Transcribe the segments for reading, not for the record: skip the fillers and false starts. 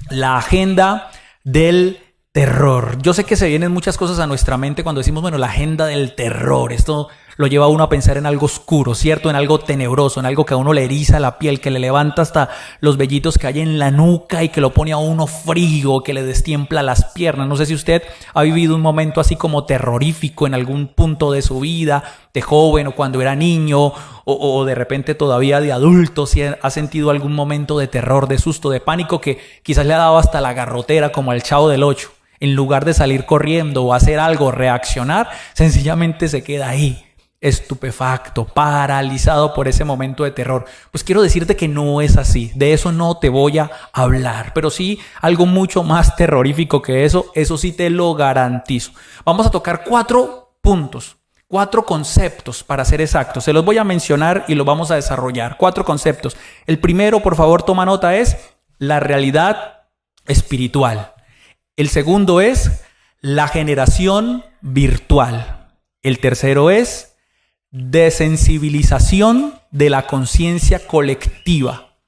la agenda del terror. Yo sé que se vienen muchas cosas a nuestra mente cuando decimos, bueno, la agenda del terror. Esto lo lleva a uno a pensar en algo oscuro, ¿cierto? En algo tenebroso, en algo que a uno le eriza la piel, que le levanta hasta los vellitos que hay en la nuca y que lo pone a uno frío, que le destiempla las piernas. No sé si usted ha vivido un momento así como terrorífico en algún punto de su vida, de joven o cuando era niño, o de repente todavía de adulto, si ha sentido algún momento de terror, de susto, de pánico que quizás le ha dado hasta la garrotera como al Chavo del Ocho. En lugar de salir corriendo o hacer algo, reaccionar, sencillamente se queda ahí, estupefacto, paralizado por ese momento de terror. Pues quiero decirte que no es así, de eso no te voy a hablar, pero sí algo mucho más terrorífico que eso sí te lo garantizo. Vamos a tocar 4 puntos, 4 conceptos para ser exactos. Se los voy a mencionar y los vamos a desarrollar. 4 conceptos. El primero, por favor, toma nota, es la realidad espiritual. El segundo es la generación virtual. El tercero es desensibilización de la conciencia colectiva.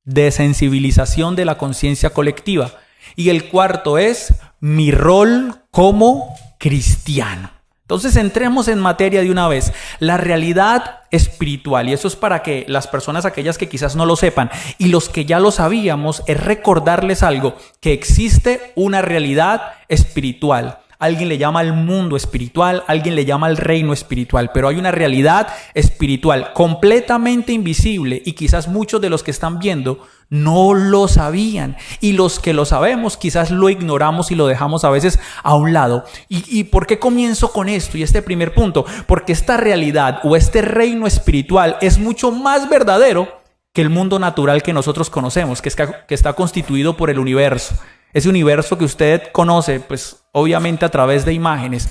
Desensibilización de la conciencia colectiva. Y el cuarto es mi rol como cristiano. Entonces entremos en materia de una vez. La realidad espiritual, y eso es para que las personas, aquellas que quizás no lo sepan, y los que ya lo sabíamos, es recordarles algo, que existe una realidad espiritual. Alguien le llama al mundo espiritual, alguien le llama al reino espiritual, pero hay una realidad espiritual completamente invisible y quizás muchos de los que están viendo no lo sabían, y los que lo sabemos quizás lo ignoramos y lo dejamos a veces a un lado. ¿Y por qué comienzo con esto y este primer punto? Porque esta realidad o este reino espiritual es mucho más verdadero que el mundo natural que nosotros conocemos, que está constituido por el universo. Ese universo que usted conoce, pues obviamente a través de imágenes,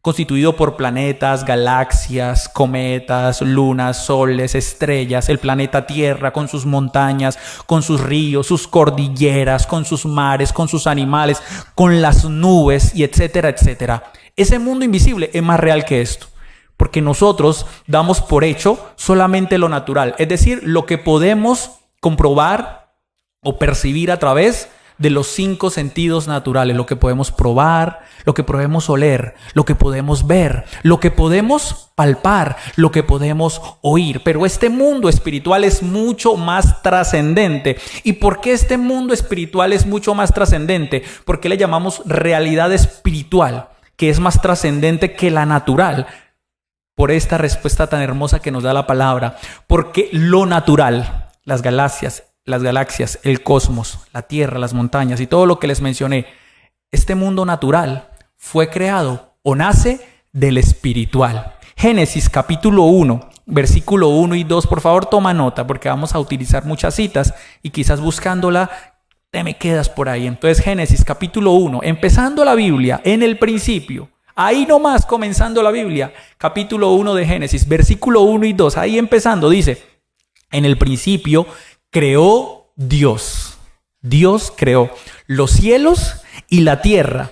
constituido por planetas, galaxias, cometas, lunas, soles, estrellas, el planeta Tierra con sus montañas, con sus ríos, sus cordilleras, con sus mares, con sus animales, con las nubes y etcétera, etcétera. Ese mundo invisible es más real que esto, porque nosotros damos por hecho solamente lo natural, es decir, lo que podemos comprobar o percibir a través de los 5 sentidos naturales, lo que podemos probar, lo que podemos oler, lo que podemos ver, lo que podemos palpar, lo que podemos oír. Pero este mundo espiritual es mucho más trascendente. ¿Y por qué este mundo espiritual es mucho más trascendente? ¿Por qué le llamamos realidad espiritual, que es más trascendente que la natural? Por esta respuesta tan hermosa que nos da la palabra. Porque lo natural, las galaxias, el cosmos, la tierra, las montañas y todo lo que les mencioné, este mundo natural fue creado o nace del espiritual. Génesis capítulo 1, versículo 1 y 2, por favor toma nota porque vamos a utilizar muchas citas y quizás buscándola te me quedas por ahí. Entonces Génesis capítulo 1, empezando la Biblia, en el principio, ahí nomás comenzando la Biblia, capítulo 1 de Génesis, versículo 1 y 2, ahí empezando dice, en el principio creó Dios. Dios creó los cielos y la tierra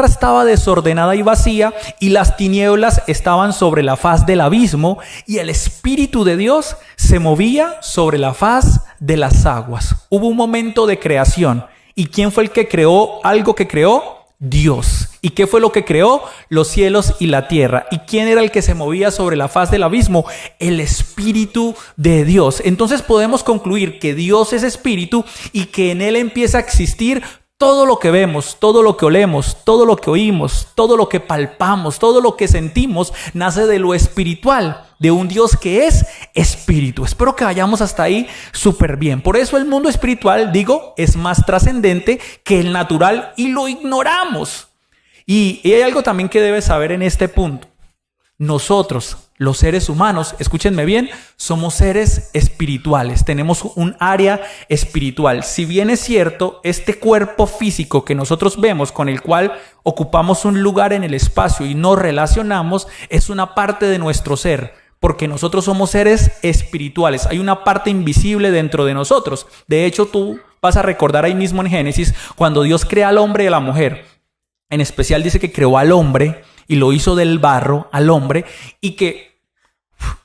estaba desordenada y vacía, y las tinieblas estaban sobre la faz del abismo, y el Espíritu de Dios se movía sobre la faz de las aguas. Hubo un momento de creación. ¿Y quién fue el que creó algo que creó? Dios. ¿Y qué fue lo que creó? Los cielos y la tierra. ¿Y quién era el que se movía sobre la faz del abismo? El Espíritu de Dios. Entonces podemos concluir que Dios es espíritu y que en él empieza a existir todo lo que vemos, todo lo que olemos, todo lo que oímos, todo lo que palpamos, todo lo que sentimos, nace de lo espiritual, de un Dios que es espíritu. Espero que vayamos hasta ahí súper bien. Por eso el mundo espiritual, digo, es más trascendente que el natural y lo ignoramos. Y hay algo también que debes saber en este punto. Nosotros, los seres humanos, escúchenme bien, somos seres espirituales, tenemos un área espiritual. Si bien es cierto, este cuerpo físico que nosotros vemos, con el cual ocupamos un lugar en el espacio y nos relacionamos, es una parte de nuestro ser, porque nosotros somos seres espirituales. Hay una parte invisible dentro de nosotros. De hecho, tú vas a recordar ahí mismo en Génesis, cuando Dios crea al hombre y a la mujer. En especial dice que creó al hombre y lo hizo del barro al hombre, y que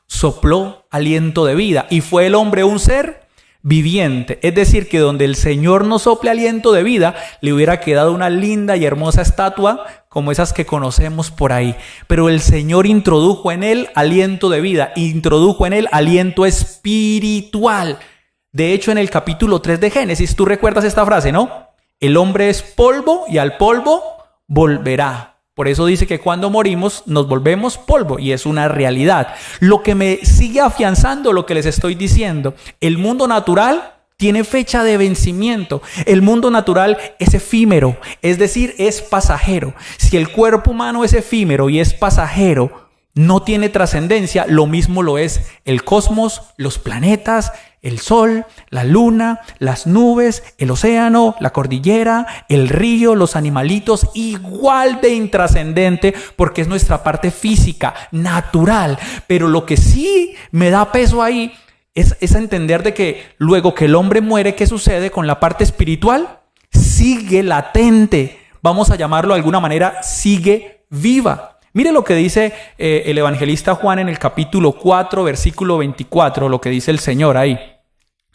sopló aliento de vida. ¿Y fue el hombre un ser viviente. Es decir, que donde el Señor nos sople aliento de vida, le hubiera quedado una linda y hermosa estatua como esas que conocemos por ahí. Pero el Señor introdujo en él aliento de vida, introdujo en él aliento espiritual. De hecho, en el capítulo 3 de Génesis, tú recuerdas esta frase, ¿no? El hombre es polvo y al polvo volverá. Por eso dice que cuando morimos nos volvemos polvo, y es una realidad. Lo que me sigue afianzando lo que les estoy diciendo, el mundo natural tiene fecha de vencimiento. El mundo natural es efímero, es decir, es pasajero. Si el cuerpo humano es efímero y es pasajero, no tiene trascendencia, lo mismo lo es el cosmos, los planetas, el sol, la luna, las nubes, el océano, la cordillera, el río, los animalitos, igual de intrascendente porque es nuestra parte física, natural. Pero lo que sí me da peso ahí es entender de que luego que el hombre muere, ¿qué sucede con la parte espiritual? Sigue latente, vamos a llamarlo de alguna manera, sigue viva. Mire lo que dice el evangelista Juan en el capítulo 4, versículo 24, lo que dice el Señor ahí.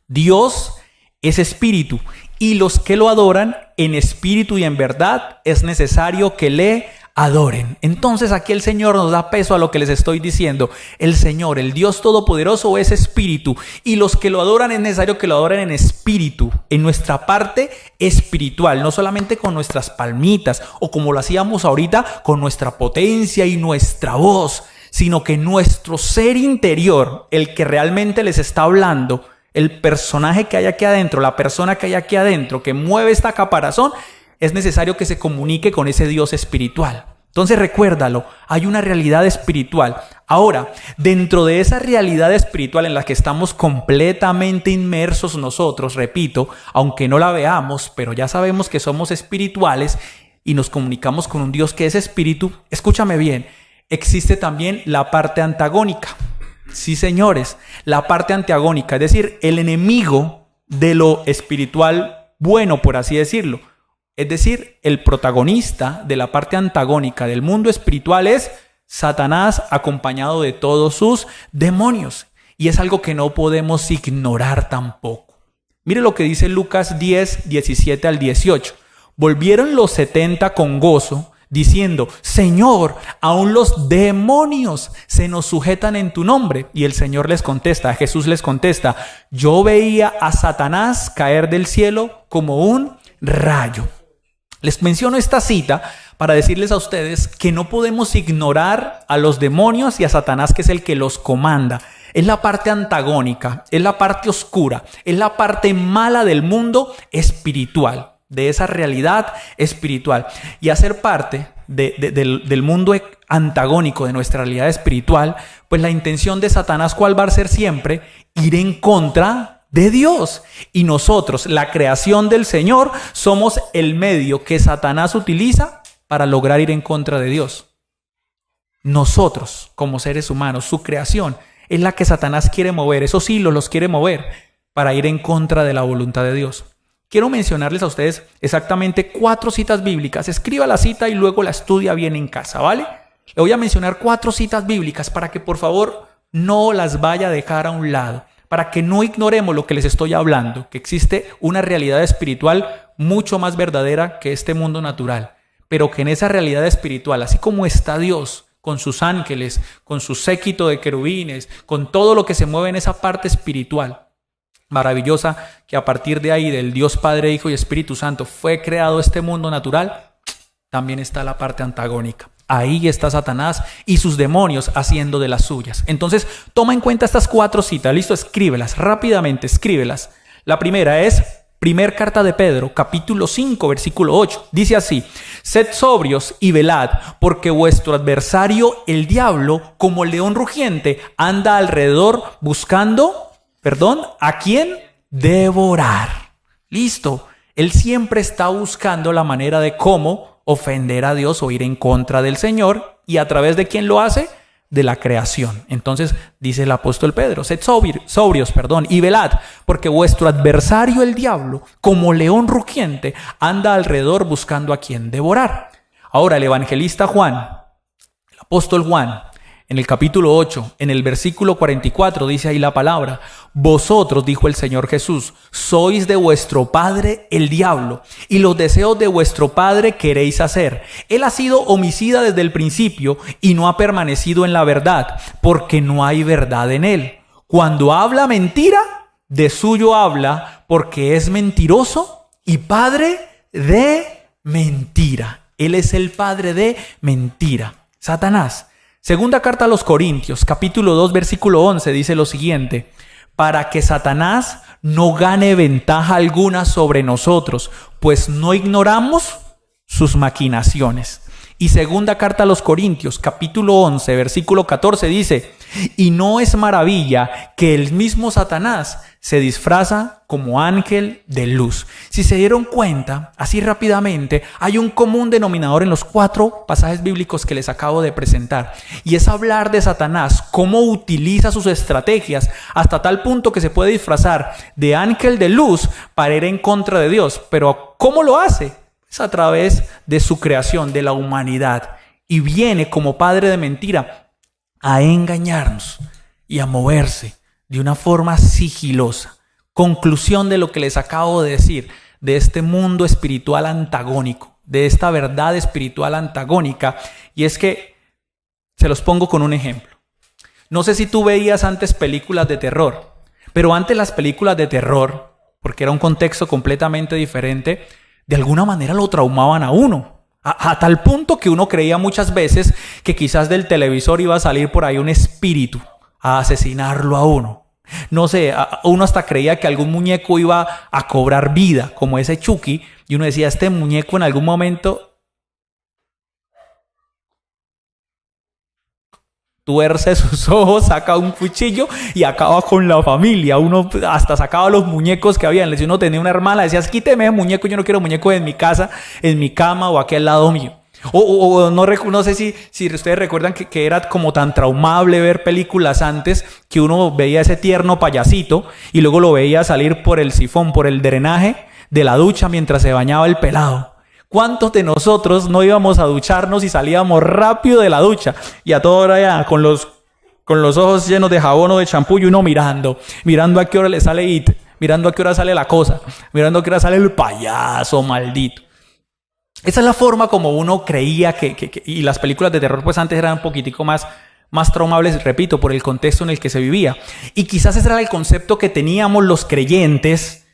Dios es espíritu, y los que lo adoran en espíritu y en verdad es necesario que le adoren. Entonces aquí el Señor nos da peso a lo que les estoy diciendo. El Señor, el Dios Todopoderoso, es espíritu, y los que lo adoran es necesario que lo adoren en espíritu, en nuestra parte espiritual, no solamente con nuestras palmitas o como lo hacíamos ahorita con nuestra potencia y nuestra voz, sino que nuestro ser interior, el que realmente les está hablando, el personaje que hay aquí adentro, la persona que hay aquí adentro que mueve esta caparazón, es necesario que se comunique con ese Dios espiritual. Entonces recuérdalo, hay una realidad espiritual. Ahora, dentro de esa realidad espiritual en la que estamos completamente inmersos nosotros, repito, aunque no la veamos, pero ya sabemos que somos espirituales y nos comunicamos con un Dios que es espíritu, escúchame bien, existe también la parte antagónica. Sí, señores, la parte antagónica, es decir, el enemigo de lo espiritual bueno, por así decirlo. Es decir, el protagonista de la parte antagónica del mundo espiritual es Satanás, acompañado de todos sus demonios. Y es algo que no podemos ignorar tampoco. Mire lo que dice Lucas 10, 17 al 18. Volvieron los 70 con gozo, diciendo: Señor, aún los demonios se nos sujetan en tu nombre. Y el Señor les contesta, Jesús les contesta: yo veía a Satanás caer del cielo como un rayo. Les menciono esta cita para decirles a ustedes que no podemos ignorar a los demonios y a Satanás, que es el que los comanda. Es la parte antagónica, es la parte oscura, es la parte mala del mundo espiritual, de esa realidad espiritual. Y hacer parte del mundo antagónico de nuestra realidad espiritual, pues la intención de Satanás, ¿cuál va a ser siempre? Ir en contra de Dios. Y nosotros, la creación del Señor, somos el medio que Satanás utiliza para lograr ir en contra de Dios. Nosotros, como seres humanos, su creación es la que Satanás quiere mover, esos hilos los quiere mover para ir en contra de la voluntad de Dios. Quiero mencionarles a ustedes exactamente 4 citas bíblicas. Escriba la cita y luego la estudia bien en casa, ¿vale? Le voy a mencionar 4 citas bíblicas para que por favor no las vaya a dejar a un lado, para que no ignoremos lo que les estoy hablando, que existe una realidad espiritual mucho más verdadera que este mundo natural, pero que en esa realidad espiritual, así como está Dios con sus ángeles, con su séquito de querubines, con todo lo que se mueve en esa parte espiritual maravillosa, que a partir de ahí, del Dios Padre, Hijo y Espíritu Santo, fue creado este mundo natural, también está la parte antagónica. Ahí está Satanás y sus demonios haciendo de las suyas. Entonces, toma en cuenta estas 4 citas. Listo, escríbelas rápidamente, escríbelas. La primera es Primer carta de Pedro, capítulo 5, versículo 8. Dice así: sed sobrios y velad, porque vuestro adversario, el diablo, como león rugiente, anda alrededor buscando, ¿a quién? Devorar. Listo. Él siempre está buscando la manera de cómo ofender a Dios o ir en contra del Señor. ¿Y a través de quién lo hace? De la creación. Entonces dice el apóstol Pedro: sed sobrios y velad, porque vuestro adversario el diablo, como león rugiente, anda alrededor buscando a quien devorar. Ahora el evangelista Juan, el apóstol Juan, En el capítulo 8, en el versículo 44, dice ahí la palabra: vosotros, dijo el Señor Jesús, sois de vuestro padre el diablo, y los deseos de vuestro padre queréis hacer. Él ha sido homicida desde el principio y no ha permanecido en la verdad, porque no hay verdad en él. Cuando habla mentira, de suyo habla, porque es mentiroso y padre de mentira. Él es el padre de mentira, Satanás. Segunda carta a los Corintios, capítulo 2, versículo 11, dice lo siguiente: para que Satanás no gane ventaja alguna sobre nosotros, pues no ignoramos sus maquinaciones. Y segunda carta a los Corintios, capítulo 11, versículo 14, dice: y no es maravilla que el mismo Satanás se disfraza como ángel de luz. Si se dieron cuenta, así rápidamente, hay un común denominador en los 4 pasajes bíblicos que les acabo de presentar. Y es hablar de Satanás, cómo utiliza sus estrategias hasta tal punto que se puede disfrazar de ángel de luz para ir en contra de Dios. Pero ¿cómo lo hace? Es a través de su creación, de la humanidad. Y viene como padre de mentira a engañarnos y a moverse de una forma sigilosa. Conclusión de lo que les acabo de decir, de este mundo espiritual antagónico, de esta verdad espiritual antagónica, y es que se los pongo con un ejemplo. No sé si tú veías antes películas de terror, pero antes las películas de terror, porque era un contexto completamente diferente, de alguna manera lo traumaban a uno. A tal punto que uno creía muchas veces que quizás del televisor iba a salir por ahí un espíritu a asesinarlo a uno. No sé, uno hasta creía que algún muñeco iba a cobrar vida, como ese Chucky, y uno decía, este muñeco en algún momento tuerce sus ojos, saca un cuchillo y acaba con la familia. Uno hasta sacaba los muñecos que habían. Si uno tenía una hermana, decías, quíteme ese muñeco, yo no quiero muñeco en mi casa, en mi cama o aquí al lado mío. No sé si ustedes recuerdan que era como tan traumable ver películas antes, que uno veía ese tierno payasito y luego lo veía salir por el sifón, por el drenaje de la ducha mientras se bañaba el pelado. ¿Cuántos de nosotros no íbamos a ducharnos y salíamos rápido de la ducha? Y a toda hora ya con los ojos llenos de jabón o de champú y uno mirando a qué hora le sale It, mirando a qué hora sale la cosa, mirando a qué hora sale el payaso maldito. Esa es la forma como uno creía y las películas de terror pues antes eran un poquitico más traumables, repito, por el contexto en el que se vivía. Y quizás ese era el concepto que teníamos los creyentes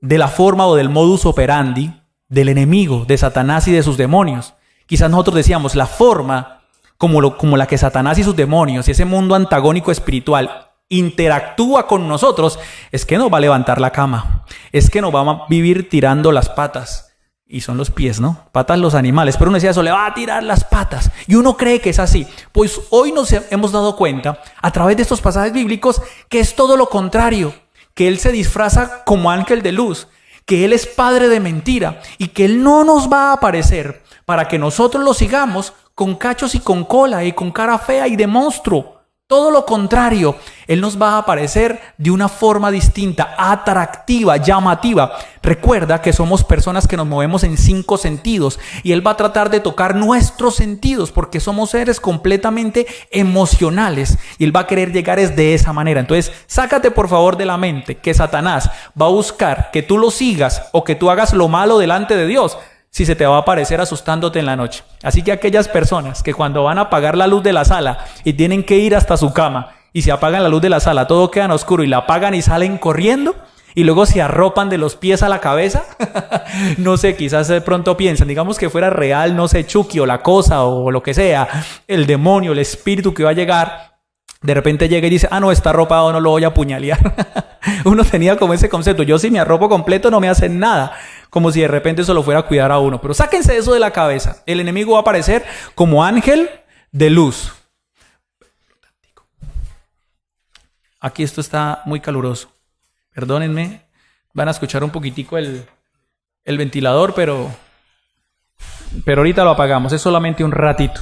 de la forma o del modus operandi del enemigo, de Satanás y de sus demonios. Quizás nosotros decíamos, la forma como la que Satanás y sus demonios y ese mundo antagónico espiritual interactúa con nosotros es que nos va a levantar la cama, es que nos va a vivir tirando las patas. Y son los pies, ¿no? Patas los animales. Pero uno decía eso, le va a tirar las patas. Y uno cree que es así. Pues hoy nos hemos dado cuenta, a través de estos pasajes bíblicos, que es todo lo contrario. Que Él se disfraza como ángel de luz. Que Él es padre de mentira. Y que Él no nos va a aparecer para que nosotros lo sigamos con cachos y con cola y con cara fea y de monstruo. Todo lo contrario, Él nos va a aparecer de una forma distinta, atractiva, llamativa. Recuerda que somos personas que nos movemos en 5 sentidos y Él va a tratar de tocar nuestros sentidos porque somos seres completamente emocionales y Él va a querer llegar de esa manera. Entonces, sácate por favor de la mente que Satanás va a buscar que tú lo sigas o que tú hagas lo malo delante de Dios, si se te va a aparecer asustándote en la noche. Así que aquellas personas que cuando van a apagar la luz de la sala y tienen que ir hasta su cama y se apagan la luz de la sala, todo queda en oscuro y la apagan y salen corriendo y luego se arropan de los pies a la cabeza, no sé, quizás de pronto piensan, digamos que fuera real, no sé, Chucky o la cosa o lo que sea, el demonio, el espíritu que va a llegar, de repente llega y dice, no, está arropado, no lo voy a apuñalear. Uno tenía como ese concepto, yo si me arropo completo no me hacen nada, como si de repente eso lo fuera a cuidar a uno. Pero sáquense eso de la cabeza, el enemigo va a aparecer como ángel de luz. Aquí esto está muy caluroso, perdónenme, van a escuchar un poquitico el ventilador, pero ahorita lo apagamos, es solamente un ratito.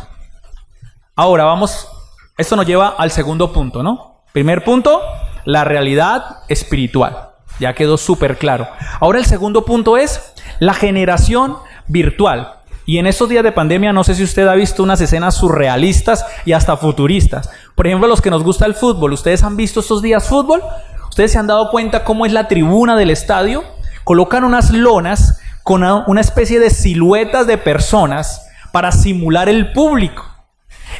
Ahora vamos, esto nos lleva al segundo punto, ¿no? Primer punto, la realidad espiritual. Ya quedó súper claro. Ahora el segundo punto es la generación virtual. Y en estos días de pandemia, no sé si usted ha visto unas escenas surrealistas y hasta futuristas. Por ejemplo, los que nos gusta el fútbol. ¿Ustedes han visto estos días fútbol? ¿Ustedes se han dado cuenta cómo es la tribuna del estadio? Colocan unas lonas con una especie de siluetas de personas para simular el público.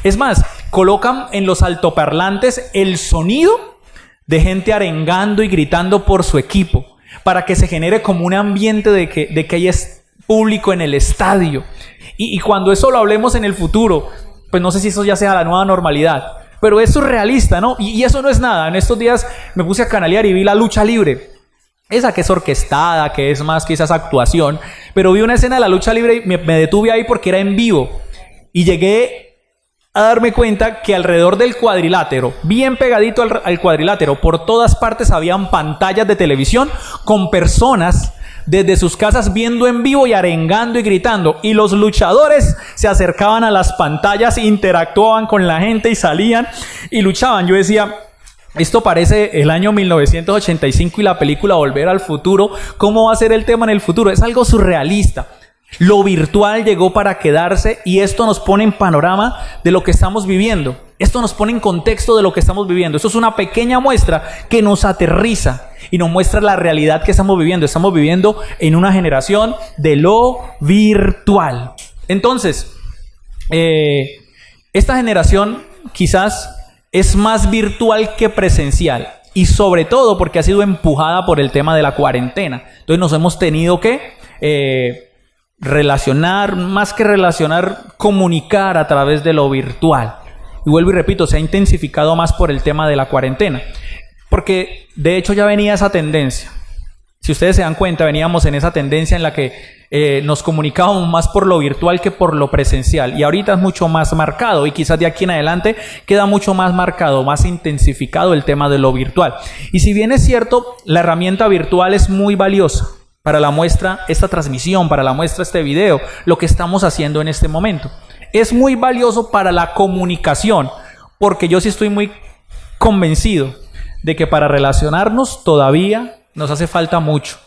Es más, colocan en los altoparlantes el sonido de gente arengando y gritando por su equipo, para que se genere como un ambiente de que hay público en el estadio. Y cuando eso lo hablemos en el futuro, pues no sé si eso ya sea la nueva normalidad, pero es surrealista, ¿no? Y eso no es nada. En estos días me puse a canalear y vi la lucha libre. Esa que es orquestada, que es más quizás actuación, pero vi una escena de la lucha libre y me detuve ahí porque era en vivo. Y llegué a darme cuenta que alrededor del cuadrilátero, bien pegadito al cuadrilátero, por todas partes habían pantallas de televisión con personas desde sus casas viendo en vivo y arengando y gritando. Y los luchadores se acercaban a las pantallas, interactuaban con la gente y salían y luchaban. Yo decía, esto parece el año 1985 y la película Volver al Futuro. ¿Cómo va a ser el tema en el futuro? Es algo surrealista. Lo virtual llegó para quedarse y esto nos pone en panorama de lo que estamos viviendo. Esto nos pone en contexto de lo que estamos viviendo. Esto es una pequeña muestra que nos aterriza y nos muestra la realidad que estamos viviendo. Estamos viviendo en una generación de lo virtual. Entonces, esta generación quizás es más virtual que presencial. Y sobre todo porque ha sido empujada por el tema de la cuarentena. Entonces nos hemos tenido que relacionar, más que relacionar, comunicar a través de lo virtual. Y vuelvo y repito, se ha intensificado más por el tema de la cuarentena. Porque de hecho ya venía esa tendencia. Si ustedes se dan cuenta, veníamos en esa tendencia en la que nos comunicábamos más por lo virtual que por lo presencial. Y ahorita es mucho más marcado y quizás de aquí en adelante queda mucho más marcado, más intensificado el tema de lo virtual. Y si bien es cierto, la herramienta virtual es muy valiosa para la muestra, esta transmisión, para la muestra, este video, lo que estamos haciendo en este momento. Es muy valioso para la comunicación, porque yo sí estoy muy convencido de que para relacionarnos todavía nos hace falta mucho.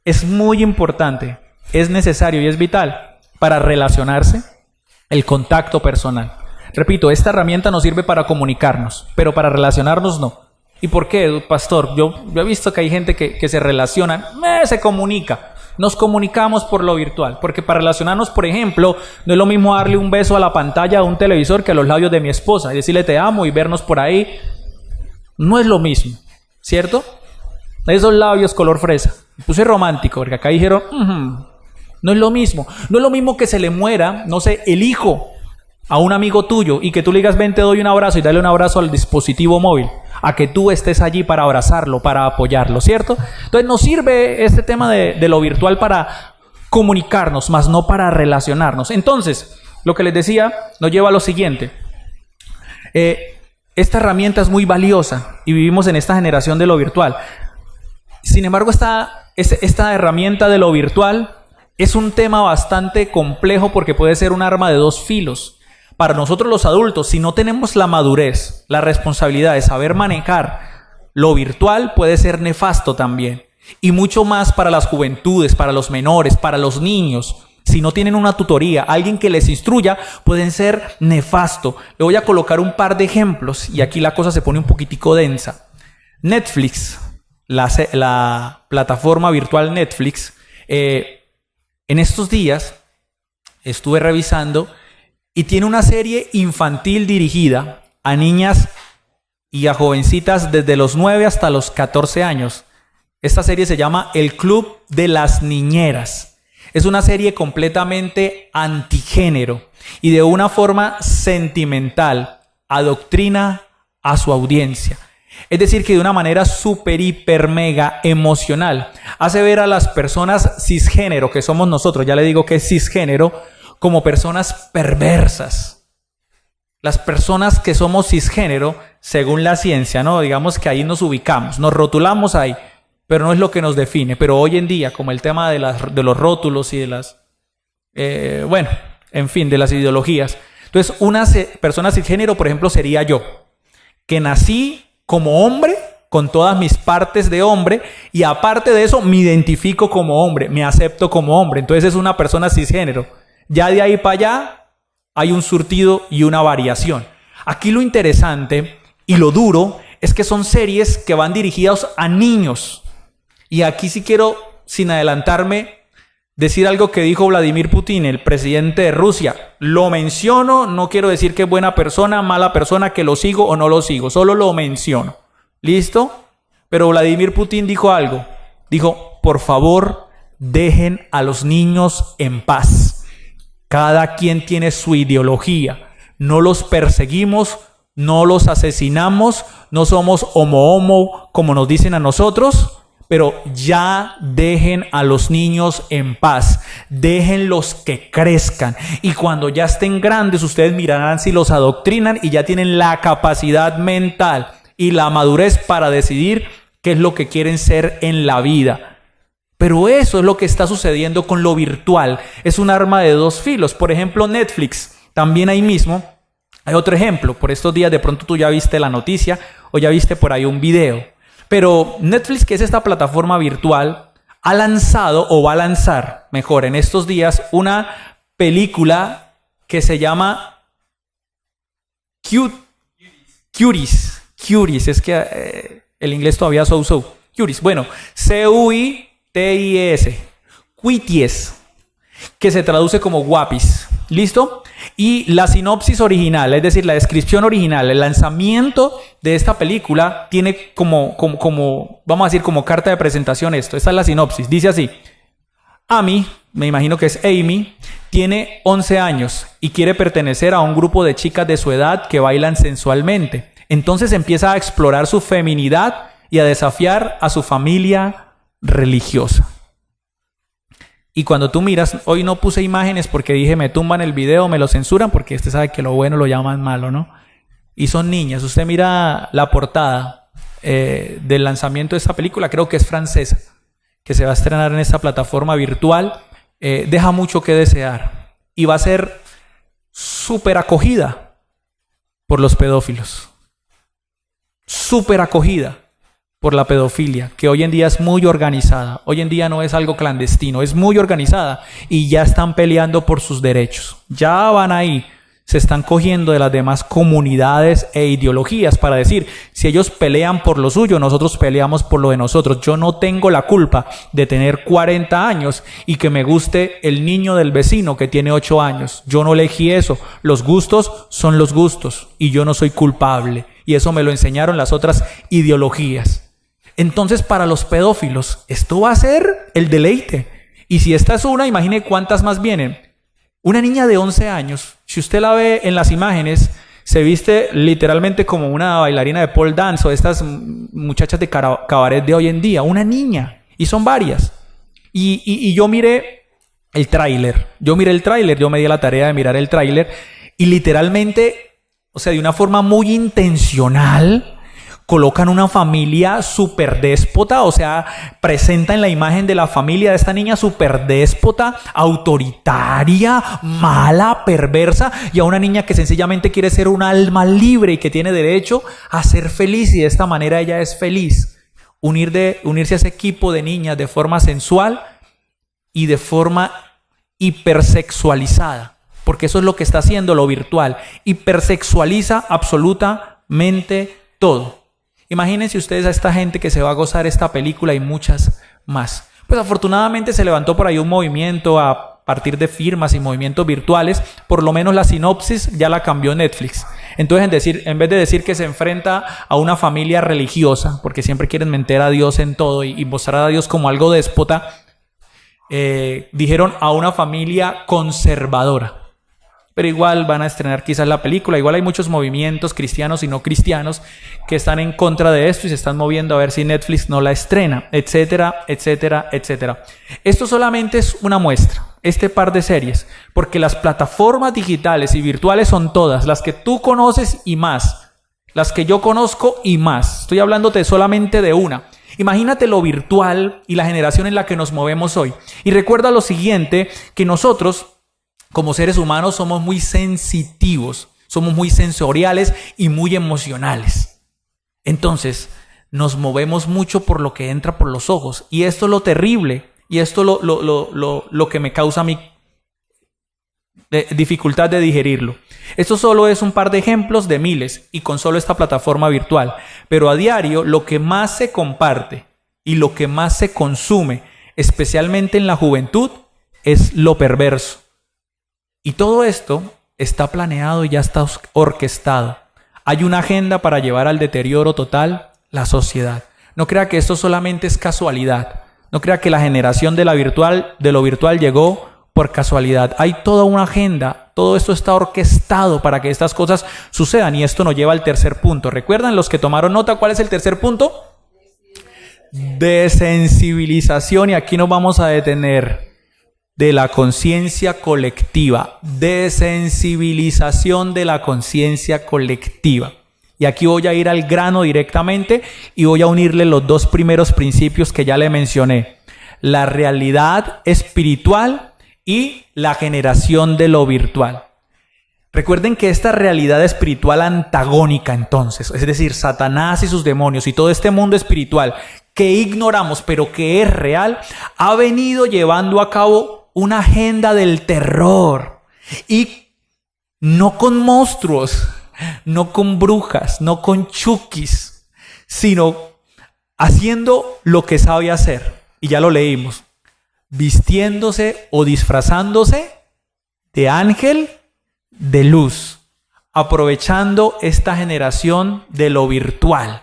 Es muy importante, es necesario y es vital para relacionarse el contacto personal. Repito, esta herramienta nos sirve para comunicarnos, pero para relacionarnos no. ¿Y por qué, pastor? Yo he visto que hay gente que se relaciona, se comunica. Nos comunicamos por lo virtual, porque para relacionarnos, por ejemplo, no es lo mismo darle un beso a la pantalla de un televisor que a los labios de mi esposa y decirle te amo y vernos por ahí. No es lo mismo, ¿cierto? Esos labios color fresa. Me puse romántico, porque acá dijeron, no es lo mismo. No es lo mismo que se le muera, no sé, el hijo a un amigo tuyo y que tú le digas, ven, te doy un abrazo y dale un abrazo al dispositivo móvil, a que tú estés allí para abrazarlo, para apoyarlo, ¿cierto? Entonces nos sirve este tema de lo virtual para comunicarnos, más no para relacionarnos. Entonces, lo que les decía nos lleva a lo siguiente. Esta herramienta es muy valiosa y vivimos en esta generación de lo virtual. Sin embargo, esta herramienta de lo virtual es un tema bastante complejo porque puede ser un arma de dos filos. Para nosotros los adultos, si no tenemos la madurez, la responsabilidad de saber manejar lo virtual, puede ser nefasto también. Y mucho más para las juventudes, para los menores, para los niños. Si no tienen una tutoría, alguien que les instruya, pueden ser nefasto. Le voy a colocar un par de ejemplos y aquí la cosa se pone un poquitico densa. Netflix, la plataforma virtual Netflix, en estos días estuve revisando y tiene una serie infantil dirigida a niñas y a jovencitas desde los 9 hasta los 14 años. Esta serie se llama El Club de las Niñeras. Es una serie completamente antigénero y de una forma sentimental adoctrina a su audiencia. Es decir, que de una manera súper, hiper, mega emocional hace ver a las personas cisgénero, que somos nosotros, ya le digo que es cisgénero, como personas perversas. Las personas que somos cisgénero, según la ciencia, ¿no? Digamos que ahí nos ubicamos, nos rotulamos ahí, pero no es lo que nos define. Pero hoy en día, como el tema de los rótulos y de las, de las ideologías. Entonces, una persona cisgénero, por ejemplo, sería yo, que nací como hombre, con todas mis partes de hombre, y aparte de eso, me identifico como hombre, me acepto como hombre. Entonces, es una persona cisgénero. Ya de ahí para allá hay un surtido y una variación. Aquí lo interesante y lo duro es que son series que van dirigidas a niños. Y aquí sí quiero, sin adelantarme, decir algo que dijo Vladimir Putin, el presidente de Rusia. Lo menciono, no quiero decir que es buena persona, mala persona, que lo sigo o no lo sigo, solo lo menciono. ¿Listo? Pero Vladimir Putin dijo algo. Dijo, por favor, dejen a los niños en paz. Cada quien tiene su ideología. No los perseguimos, no los asesinamos, no somos homo como nos dicen a nosotros. Pero ya dejen a los niños en paz, déjenlos que crezcan y cuando ya estén grandes ustedes mirarán si los adoctrinan y ya tienen la capacidad mental y la madurez para decidir qué es lo que quieren ser en la vida. Pero eso es lo que está sucediendo con lo virtual, es un arma de dos filos. Por ejemplo, Netflix, también ahí mismo hay otro ejemplo. Por estos días de pronto tú ya viste la noticia o ya viste por ahí un video. Pero Netflix, que es esta plataforma virtual, ha lanzado o va a lanzar, mejor, en estos días, una película que se llama Cuties. Es que el inglés todavía so. Cuties. Bueno, C-U-I-T-I-E-S. Cuties, que se traduce como guapis. ¿Listo? Y la sinopsis original, es decir, la descripción original, el lanzamiento de esta película tiene como vamos a decir, como carta de presentación esto. Esta es la sinopsis. Dice así: Amy, me imagino que es Amy, tiene 11 años y quiere pertenecer a un grupo de chicas de su edad que bailan sensualmente. Entonces empieza a explorar su feminidad y a desafiar a su familia religiosa. Y cuando tú miras, hoy no puse imágenes porque dije me tumban el video, me lo censuran porque usted sabe que lo bueno lo llaman malo, ¿no? Y son niñas. Usted mira la portada del lanzamiento de esta película, creo que es francesa, que se va a estrenar en esta plataforma virtual. Deja mucho que desear y va a ser súper acogida por los pedófilos. Súper acogida por la pedofilia, que hoy en día es muy organizada. Hoy en día no es algo clandestino, es muy organizada y ya están peleando por sus derechos. Ya van ahí, se están cogiendo de las demás comunidades e ideologías para decir, si ellos pelean por lo suyo, nosotros peleamos por lo de nosotros. Yo no tengo la culpa de tener 40 años y que me guste el niño del vecino que tiene 8 años. Yo no elegí eso. Los gustos son los gustos y yo no soy culpable. Y eso me lo enseñaron las otras ideologías. Entonces, para los pedófilos, esto va a ser el deleite. Y si esta es una, imagine cuántas más vienen. Una niña de 11 años, si usted la ve en las imágenes, se viste literalmente como una bailarina de pole dance o estas muchachas de cabaret de hoy en día. Una niña. Y son varias. Y yo miré el tráiler. Yo me di la tarea de mirar el tráiler. Y literalmente, o sea, de una forma muy intencional, colocan una familia súper déspota, o sea, presentan la imagen de la familia de esta niña súper déspota, autoritaria, mala, perversa, y a una niña que sencillamente quiere ser un alma libre y que tiene derecho a ser feliz, y de esta manera ella es feliz. Unirse a ese equipo de niñas de forma sensual y de forma hipersexualizada, porque eso es lo que está haciendo lo virtual, hipersexualiza absolutamente todo. Imagínense ustedes a esta gente que se va a gozar esta película y muchas más. Pues afortunadamente se levantó por ahí un movimiento a partir de firmas y movimientos virtuales. Por lo menos la sinopsis ya la cambió Netflix. Entonces, en vez de decir que se enfrenta a una familia religiosa, porque siempre quieren meter a Dios en todo y mostrar a Dios como algo déspota, dijeron a una familia conservadora. Pero igual van a estrenar quizás la película. Igual hay muchos movimientos cristianos y no cristianos que están en contra de esto y se están moviendo a ver si Netflix no la estrena, etcétera, etcétera, etcétera. Esto solamente es una muestra, este par de series, porque las plataformas digitales y virtuales son todas, las que tú conoces y más, las que yo conozco y más. Estoy hablándote solamente de una. Imagínate lo virtual y la generación en la que nos movemos hoy. Y recuerda lo siguiente, que nosotros como seres humanos somos muy sensitivos, somos muy sensoriales y muy emocionales. Entonces, nos movemos mucho por lo que entra por los ojos. Y esto es lo terrible, y esto lo que me causa a mí dificultad de digerirlo. Esto solo es un par de ejemplos de miles y con solo esta plataforma virtual. Pero a diario lo que más se comparte y lo que más se consume, especialmente en la juventud, es lo perverso. Y todo esto está planeado y ya está orquestado. Hay una agenda para llevar al deterioro total la sociedad. No crea que esto solamente es casualidad. No crea que la generación de lo virtual llegó por casualidad. Hay toda una agenda. Todo esto está orquestado para que estas cosas sucedan. Y esto nos lleva al tercer punto. ¿Recuerdan los que tomaron nota cuál es el tercer punto? Desensibilización. Y aquí nos vamos a detener. De la conciencia colectiva. Desensibilización de la conciencia colectiva. Y aquí voy a ir al grano directamente y voy a unirle los dos primeros principios que ya le mencioné. La realidad espiritual y la generación de lo virtual. Recuerden que esta realidad espiritual antagónica entonces, es decir, Satanás y sus demonios y todo este mundo espiritual que ignoramos pero que es real, ha venido llevando a cabo una agenda del terror. Y no con monstruos, no con brujas, no con chukis, sino haciendo lo que sabe hacer. Y ya lo leímos. Vistiéndose o disfrazándose de ángel de luz. Aprovechando esta generación de lo virtual.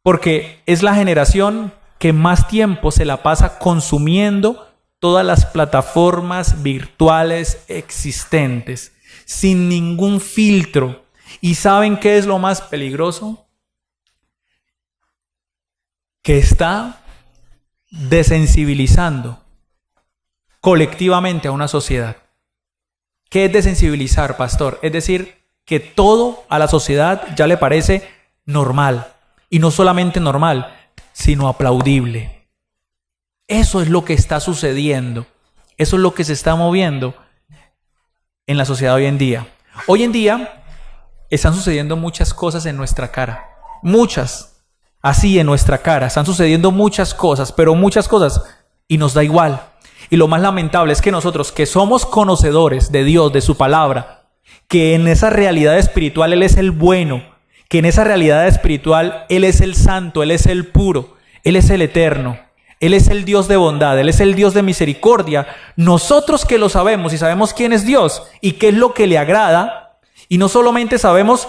Porque es la generación que más tiempo se la pasa consumiendo todas las plataformas virtuales existentes. Sin ningún filtro. ¿Y saben qué es lo más peligroso? Que está desensibilizando colectivamente a una sociedad. ¿Qué es desensibilizar, pastor? Es decir, que todo a la sociedad ya le parece normal. Y no solamente normal, sino aplaudible. Eso es lo que está sucediendo. Eso es lo que se está moviendo en la sociedad hoy en día. Hoy en día están sucediendo muchas cosas en nuestra cara. Muchas. Así en nuestra cara. Están sucediendo muchas cosas, pero muchas cosas. Y nos da igual. Y lo más lamentable es que nosotros, que somos conocedores de Dios, de su palabra, que en esa realidad espiritual Él es el bueno, que en esa realidad espiritual Él es el santo, Él es el puro, Él es el eterno. Él es el Dios de bondad, Él es el Dios de misericordia. Nosotros que lo sabemos y sabemos quién es Dios y qué es lo que le agrada, y no solamente sabemos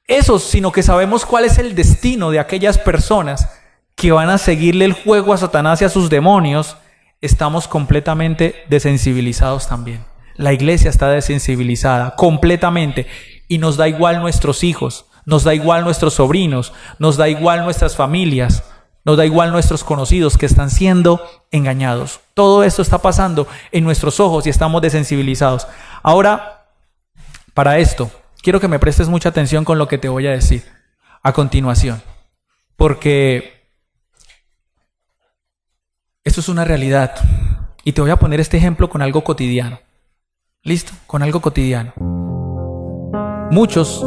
eso, sino que sabemos cuál es el destino de aquellas personas que van a seguirle el juego a Satanás y a sus demonios, estamos completamente desensibilizados también. La iglesia está desensibilizada completamente y nos da igual nuestros hijos, nos da igual nuestros sobrinos, nos da igual nuestras familias. Nos da igual nuestros conocidos que están siendo engañados. Todo esto está pasando en nuestros ojos y estamos desensibilizados. Ahora, para esto, quiero que me prestes mucha atención con lo que te voy a decir a continuación. Porque esto es una realidad. Y te voy a poner este ejemplo con algo cotidiano. ¿Listo? Con algo cotidiano. Muchos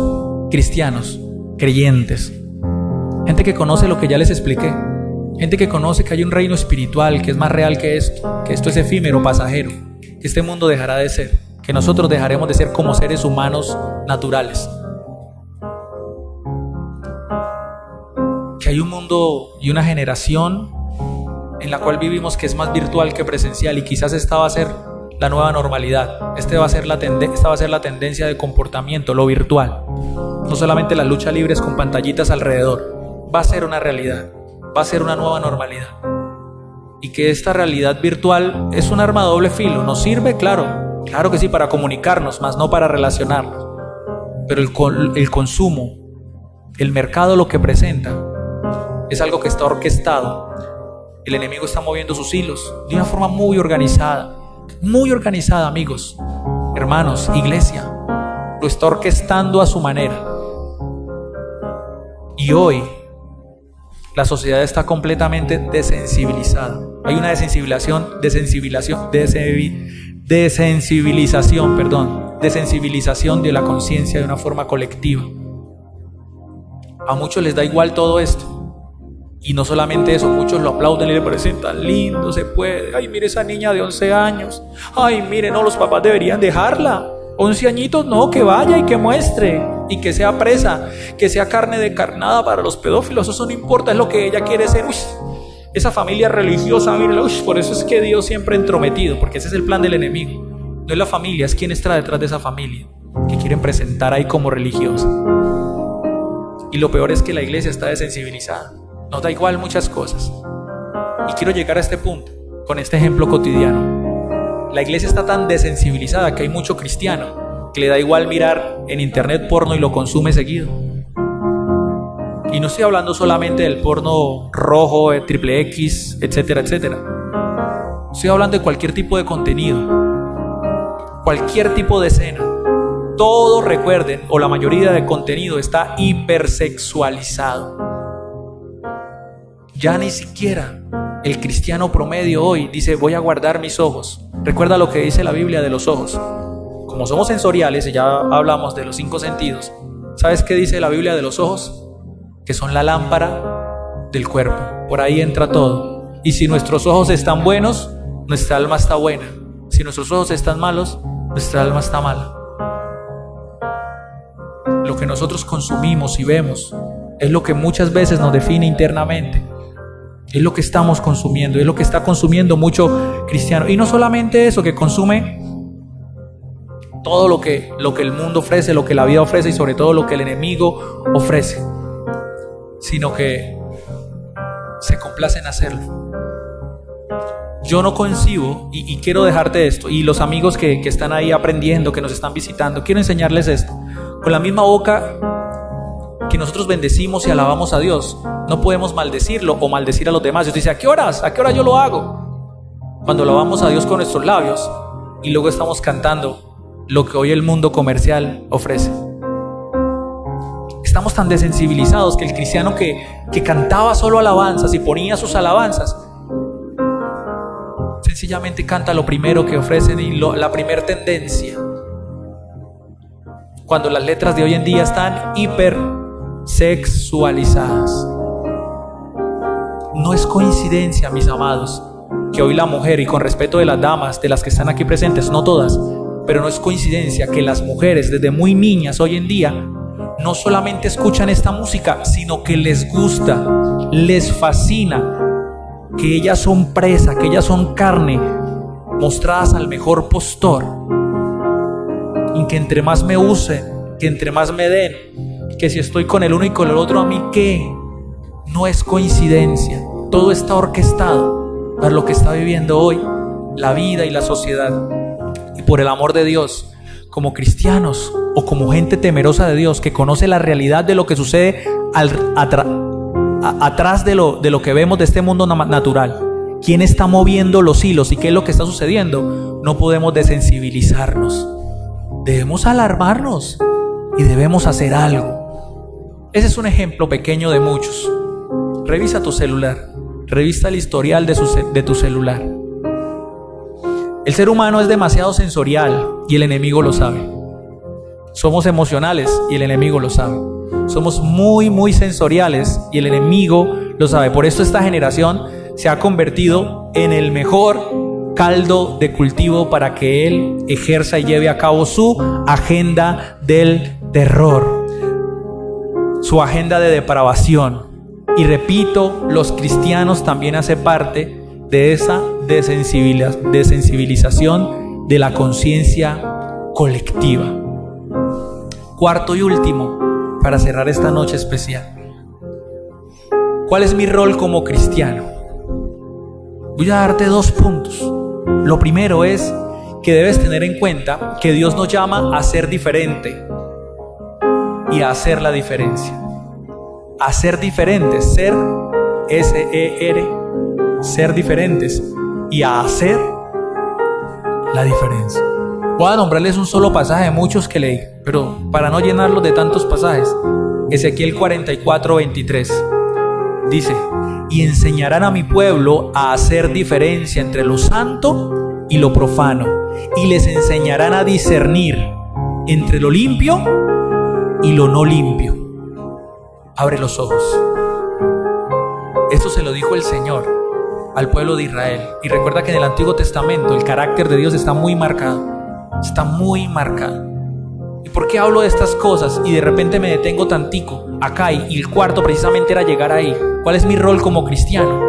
cristianos, creyentes, gente que conoce lo que ya les expliqué. Gente que conoce que hay un reino espiritual que es más real que esto es efímero, pasajero, que este mundo dejará de ser, que nosotros dejaremos de ser como seres humanos naturales. Que hay un mundo y una generación en la cual vivimos que es más virtual que presencial y quizás esta va a ser la nueva normalidad. Esta va a ser la tendencia de comportamiento, lo virtual. No solamente las luchas libres con pantallitas alrededor. Va a ser una realidad. Va a ser una nueva normalidad. Y que esta realidad virtual es un arma de doble filo. ¿Nos sirve? Claro. Claro que sí, para comunicarnos, más no para relacionarnos. Pero el consumo, el mercado lo que presenta, es algo que está orquestado. El enemigo está moviendo sus hilos de una forma muy organizada, amigos, hermanos, iglesia. Lo está orquestando a su manera. Y hoy la sociedad está completamente desensibilizada. Hay una desensibilización de la conciencia de una forma colectiva. A muchos les da igual todo esto. Y no solamente eso, muchos lo aplauden y le parecen tan lindo, se puede. Ay, mire esa niña de 11 años. Ay, mire, no, los papás deberían dejarla. 11 añitos, no, que vaya y que muestre. Y que sea presa, que sea carne de carnada para los pedófilos. Eso no importa, es lo que ella quiere ser. Uy, esa familia religiosa, mire, por eso es que Dios siempre ha entrometido, porque ese es el plan del enemigo. No es la familia, es quien está detrás de esa familia, que quieren presentar ahí como religiosa. Y lo peor es que la iglesia está desensibilizada. Nos da igual muchas cosas. Y quiero llegar a este punto con este ejemplo cotidiano. La iglesia está tan desensibilizada que hay mucho cristiano que le da igual mirar en internet porno y lo consume seguido. Y no estoy hablando solamente del porno rojo, triple X, etcétera, etcétera. Estoy hablando de cualquier tipo de contenido, cualquier tipo de escena. Todos recuerden, o la mayoría de contenido está hipersexualizado. Ya ni siquiera el cristiano promedio hoy dice: voy a guardar mis ojos. Recuerda lo que dice la Biblia de los ojos. Como somos sensoriales, y ya hablamos de los 5 sentidos, ¿sabes qué dice la Biblia de los ojos? Que son la lámpara del cuerpo. Por ahí entra todo. Y si nuestros ojos están buenos, nuestra alma está buena. Si nuestros ojos están malos, nuestra alma está mala. Lo que nosotros consumimos y vemos es lo que muchas veces nos define internamente. Es lo que estamos consumiendo, es lo que está consumiendo mucho cristiano. Y no solamente eso, que consume todo lo que el mundo ofrece, lo que la vida ofrece y sobre todo lo que el enemigo ofrece, sino que se complace en hacerlo. Yo no concibo, y quiero dejarte esto, y los amigos que están ahí aprendiendo, que nos están visitando, quiero enseñarles esto. Con la misma boca que nosotros bendecimos y alabamos a Dios, no podemos maldecirlo o maldecir a los demás. Dios dice: ¿a qué horas? ¿A qué hora yo lo hago? Cuando alabamos a Dios con nuestros labios y luego estamos cantando lo que hoy el mundo comercial ofrece. Estamos tan desensibilizados que el cristiano que cantaba solo alabanzas y ponía sus alabanzas, sencillamente canta lo primero que ofrecen y la primera tendencia. Cuando las letras de hoy en día están hipersexualizadas. No es coincidencia, mis amados, que hoy la mujer, y con respeto de las damas, de las que están aquí presentes, no todas, pero no es coincidencia que las mujeres desde muy niñas hoy en día no solamente escuchan esta música, sino que les gusta, les fascina, que ellas son presa, que ellas son carne, mostradas al mejor postor. Y que entre más me usen, que entre más me den, que si estoy con el uno y con el otro, ¿a mí qué? No es coincidencia. Todo está orquestado para lo que está viviendo hoy la vida y la sociedad. Y por el amor de Dios, como cristianos o como gente temerosa de Dios, que conoce la realidad de lo que sucede atrás de lo que vemos de este mundo natural, quién está moviendo los hilos y qué es lo que está sucediendo, no podemos desensibilizarnos. Debemos alarmarnos y debemos hacer algo. Ese es un ejemplo pequeño de muchos. Revisa tu celular, revisa el historial de tu celular. El ser humano es demasiado sensorial y el enemigo lo sabe. Somos emocionales y el enemigo lo sabe. Somos muy, muy sensoriales y el enemigo lo sabe. Por eso esta generación se ha convertido en el mejor caldo de cultivo para que él ejerza y lleve a cabo su agenda del terror, su agenda de depravación. Y repito, los cristianos también hacen parte de esa desensibilización de la conciencia colectiva. Cuarto y último, para cerrar esta noche especial, ¿cuál es mi rol como cristiano? Voy a darte 2 puntos. Lo primero es que debes tener en cuenta que Dios nos llama a ser diferente y a hacer la diferencia. A ser diferentes, ser S-E-R, ser diferentes, y a hacer la diferencia. Voy a nombrarles un solo pasaje de muchos que leí, pero para no llenarlos de tantos pasajes. Ezequiel 44:23 dice: y enseñarán a mi pueblo a hacer diferencia entre lo santo y lo profano, y les enseñarán a discernir entre lo limpio y lo no limpio. Abre los ojos. Esto se lo dijo el Señor al pueblo de Israel. Y recuerda que en el Antiguo Testamento el carácter de Dios está muy marcado. Está muy marcado. ¿Y por qué hablo de estas cosas? Y de repente me detengo tantico acá, y el cuarto precisamente era llegar ahí. ¿Cuál es mi rol como cristiano?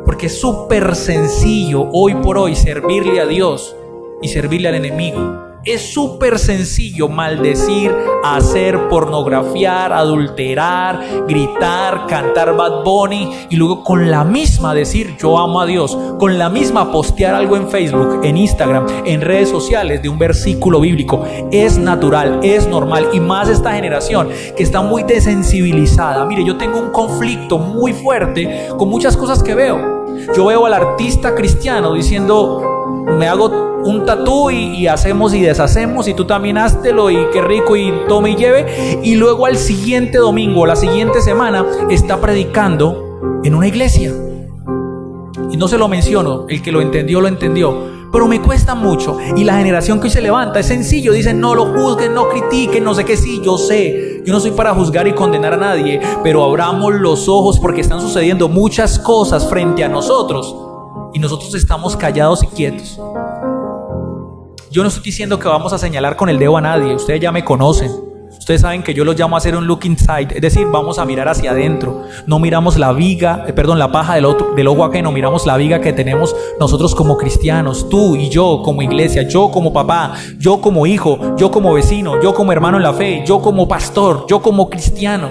Porque es súper sencillo hoy por hoy servirle a Dios y servirle al enemigo. Es súper sencillo maldecir, hacer, pornografiar, adulterar, gritar, cantar Bad Bunny y luego con la misma decir yo amo a Dios, con la misma postear algo en Facebook, en Instagram, en redes sociales de un versículo bíblico. Es natural, es normal, y más esta generación que está muy desensibilizada. Mire, yo tengo un conflicto muy fuerte con muchas cosas que veo. Yo veo al artista cristiano diciendo me hago un tatú y hacemos y deshacemos, y tú también háztelo, y qué rico, y tome y lleve, y luego al siguiente domingo, la siguiente semana, está predicando en una iglesia. Y no se lo menciono, el que lo entendió, pero me cuesta mucho. Y la generación que hoy se levanta es sencillo, dicen no lo juzguen, no critiquen, no sé qué. Sí, yo sé, yo no soy para juzgar y condenar a nadie, pero abramos los ojos porque están sucediendo muchas cosas frente a nosotros y nosotros estamos callados y quietos. Yo no estoy diciendo que vamos a señalar con el dedo a nadie. Ustedes ya me conocen. Ustedes saben que yo los llamo a hacer un look inside. Es decir, vamos a mirar hacia adentro. No miramos la paja del ojo ajeno. Miramos la viga que tenemos nosotros como cristianos. Tú y yo como iglesia. Yo como papá. Yo como hijo. Yo como vecino. Yo como hermano en la fe. Yo como pastor. Yo como cristiano.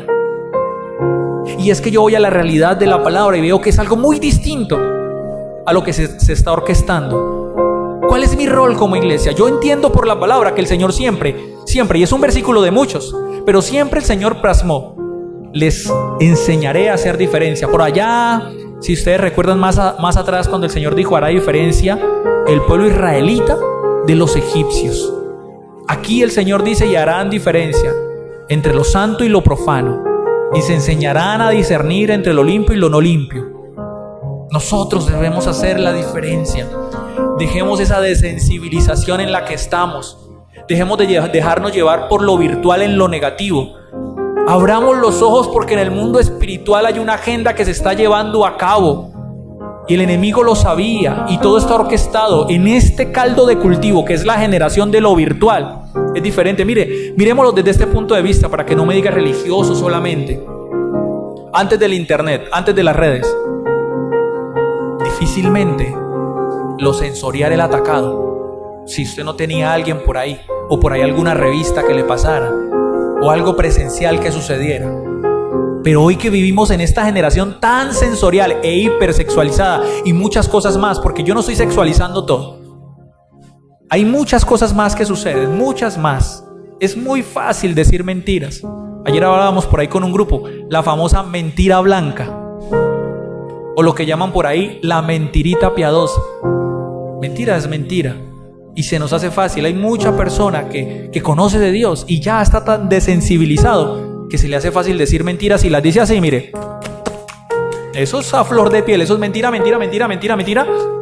Y es que yo voy a la realidad de la palabra y veo que es algo muy distinto a lo que se está orquestando. ¿Cuál es mi rol como iglesia? Yo entiendo por la palabra que el Señor siempre, y es un versículo de muchos, pero siempre el Señor plasmó: les enseñaré a hacer diferencia. Por allá, si ustedes recuerdan más atrás, cuando el Señor dijo hará diferencia el pueblo israelita de los egipcios. Aquí el Señor dice y harán diferencia entre lo santo y lo profano, y se enseñarán a discernir entre lo limpio y lo no limpio. Nosotros debemos hacer la diferencia. Dejemos esa desensibilización en la que estamos. Dejemos de dejarnos llevar por lo virtual en lo negativo. Abramos los ojos porque en el mundo espiritual hay una agenda que se está llevando a cabo. Y el enemigo lo sabía, y todo está orquestado en este caldo de cultivo que es la generación de lo virtual. Es diferente. Miremoslo desde este punto de vista para que no me diga religioso solamente. Antes del internet, antes de las redes, difícilmente lo sensorial era atacado. Si usted no tenía a alguien por ahí, o por ahí alguna revista que le pasara, o algo presencial que sucediera. Pero hoy que vivimos en esta generación tan sensorial e hipersexualizada, y muchas cosas más, porque yo no estoy sexualizando todo, hay muchas cosas más que suceden, muchas más. Es muy fácil decir mentiras. Ayer hablábamos por ahí con un grupo, la famosa mentira blanca, o lo que llaman por ahí la mentirita piadosa. Mentira es mentira y se nos hace fácil. Hay mucha persona que conoce de Dios y ya está tan desensibilizado que se le hace fácil decir mentiras, y las dice así, mire, eso es a flor de piel, eso es mentira,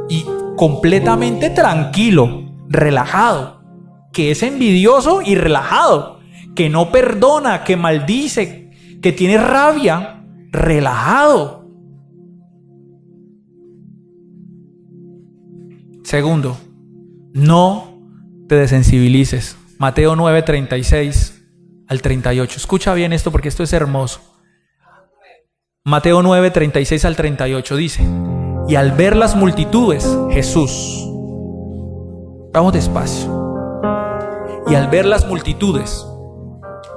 y completamente tranquilo, relajado, que es envidioso y relajado, que no perdona, que maldice, que tiene rabia, relajado. Segundo, no te desensibilices. Mateo 9, 36 al 38. Escucha bien esto porque esto es hermoso. Mateo 9, 36 al 38 dice: y al ver las multitudes, Jesús, vamos despacio. Y al ver las multitudes,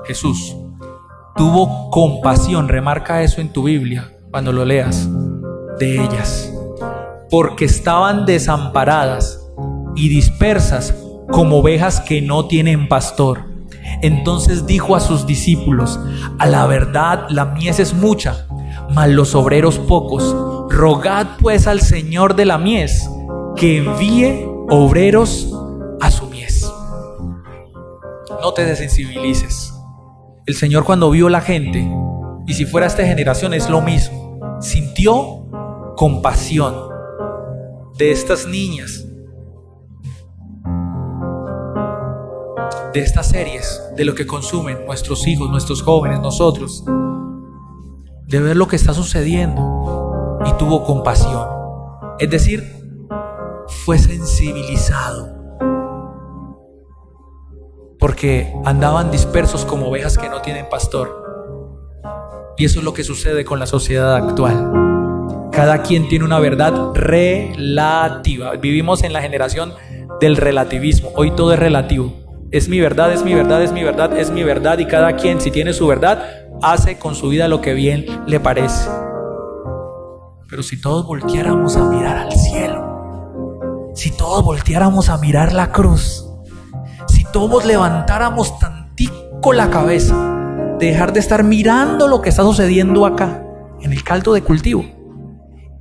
Jesús tuvo compasión, remarca eso en tu Biblia cuando lo leas, de ellas, porque estaban desamparadas y dispersas como ovejas que no tienen pastor. Entonces dijo a sus discípulos: a la verdad la mies es mucha, mas los obreros pocos. Rogad pues al Señor de la mies que envíe obreros a su mies. No te desensibilices. El Señor, cuando vio la gente, y si fuera esta generación es lo mismo, sintió compasión de estas niñas, de estas series, de lo que consumen nuestros hijos, nuestros jóvenes, nosotros, de ver lo que está sucediendo. y tuvo compasión. Es decir, fue sensibilizado. Porque andaban dispersos como ovejas que no tienen pastor. Y eso es lo que sucede con la sociedad actual. Cada quien tiene una verdad relativa. Vivimos en la generación del relativismo. Hoy todo es relativo. Es mi verdad, es mi verdad, es mi verdad, es mi verdad. Y cada quien, si tiene su verdad, hace con su vida lo que bien le parece. Pero si todos volteáramos a mirar al cielo, si todos volteáramos a mirar la cruz, si todos levantáramos tantico la cabeza, dejar de estar mirando lo que está sucediendo acá, en el caldo de cultivo,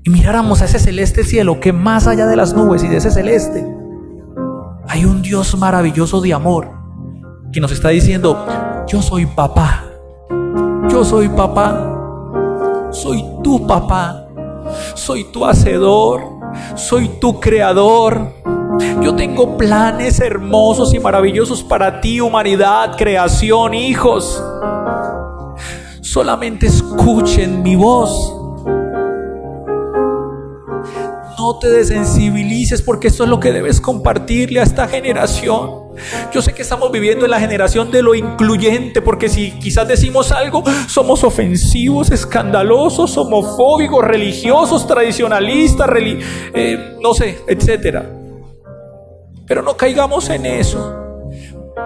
y miráramos a ese celeste cielo, que más allá de las nubes y de ese celeste hay un Dios maravilloso de amor, que nos está diciendo: yo soy papá, yo soy papá, soy tu papá, soy tu hacedor, soy tu creador. Yo tengo planes hermosos y maravillosos para ti, humanidad, creación, hijos. Solamente escuchen mi voz. No te desensibilices, porque esto es lo que debes compartirle a esta generación. Yo sé que estamos viviendo en la generación de lo incluyente, porque si quizás decimos algo, somos ofensivos, escandalosos, homofóbicos, religiosos, tradicionalistas, no sé, etcétera. Pero no caigamos en eso.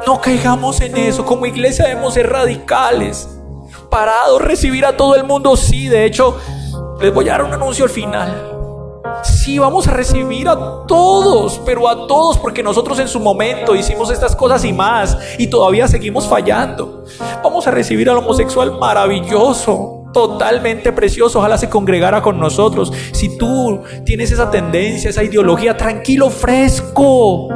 No caigamos en eso. Como iglesia debemos ser radicales, parados, recibir a todo el mundo. Sí, de hecho, les voy a dar un anuncio al final. Sí, vamos a recibir a todos, pero a todos, porque nosotros en su momento hicimos estas cosas y más, y todavía seguimos fallando. Vamos a recibir al homosexual maravilloso, totalmente precioso. Ojalá se congregara con nosotros. Si tú tienes esa tendencia, esa ideología, tranquilo, fresco,